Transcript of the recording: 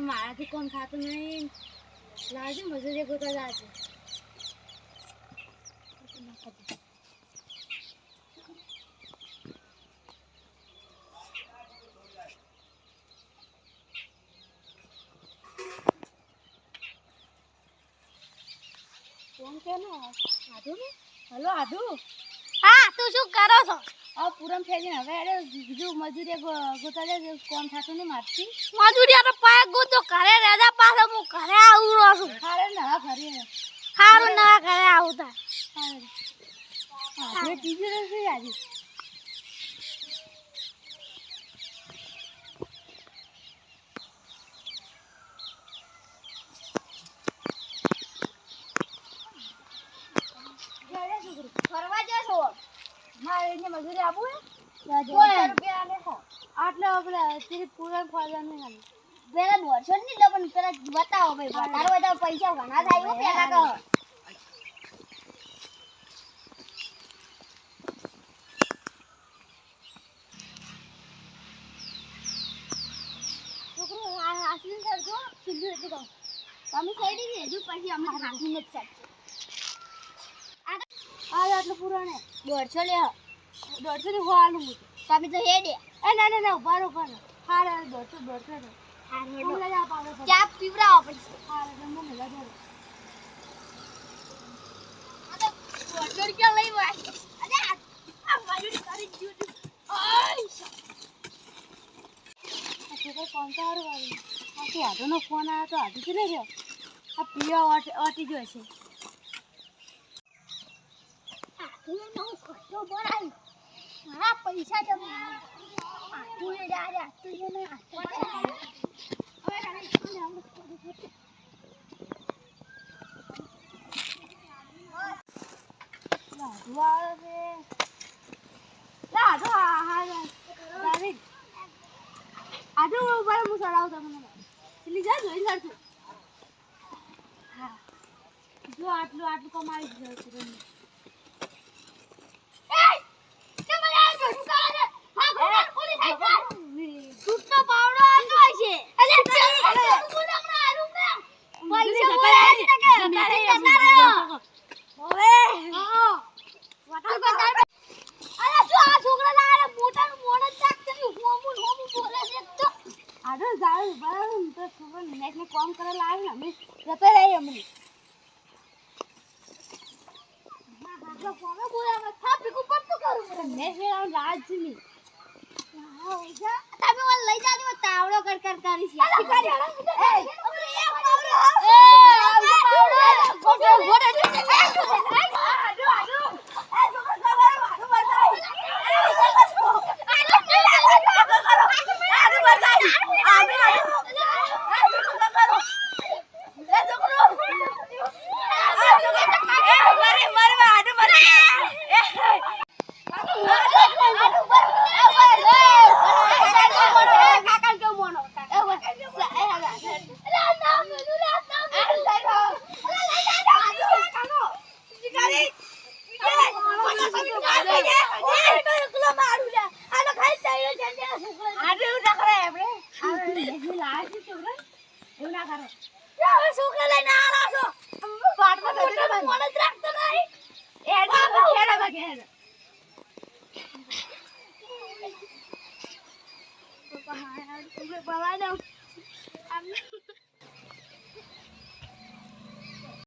મારાથી કોમ થાતું નહીં લાવજો મજૂરી ગોતા જાજો કોણ કે નો આધુ ને હલો આધુ હા તું શું કરો છો આ પૂરમ ફેરીને હવે અરે બીજું મજૂરી ગોતા જાય કોમ થાતું નહીં મારતી મજૂરી આ તો પાય ગોતો ઘરે રેજા પાસે હું ઘરે આવું રહું છું હારે ના ઘરે સારું ના ઘરે આવું તા હારે બીજું રસોઈ આજે ફરવા જશો મારે એને મજૂરી આપું હે રૂપિયા લેખો આટલે આપણે તેરી પૂરમ ફાળવાનું હાલ પેલા 150 ની લો પણ પેલા બતાવો ભાઈ તારો બધા પૈસા ઘણા થાય હો પેલા કહો છોકરો હાસી સરજો સીધું એટલે કહો તમે કઈ દીધી હજુ પછી અમે હાસી નથી શકશે આ આટલું પુરાણે 150 લે 150 ની હોવાનું તમે તો હેડે એ ના ઉભારો કર હારે 150 હારું જા પાવે ચા પીવરાવો પછી હારે તો મને લગા આ તો 150 રૂપિયા લઈ વાય અરે આ મજૂરી કરી દીધું ઓય આ છોકરો કોણ તારું વાળી આ તો આધોનો ફોન આવ્યો તો આધુ જ નહીં રહ્યો આ પીવા ઓટી ગયો છે તું નો ખર્ચો બોલાવી મારા પૈસા તમે તું એ જા તું એ ને જો આટલું કમાઈ દીધું ટૂટનો પાવડો આનો છે અલે કોમ કરે લાવી અમે જતા રહી અમે તમે મને લઈ જાજો તાવડો કર કરી છે બવાય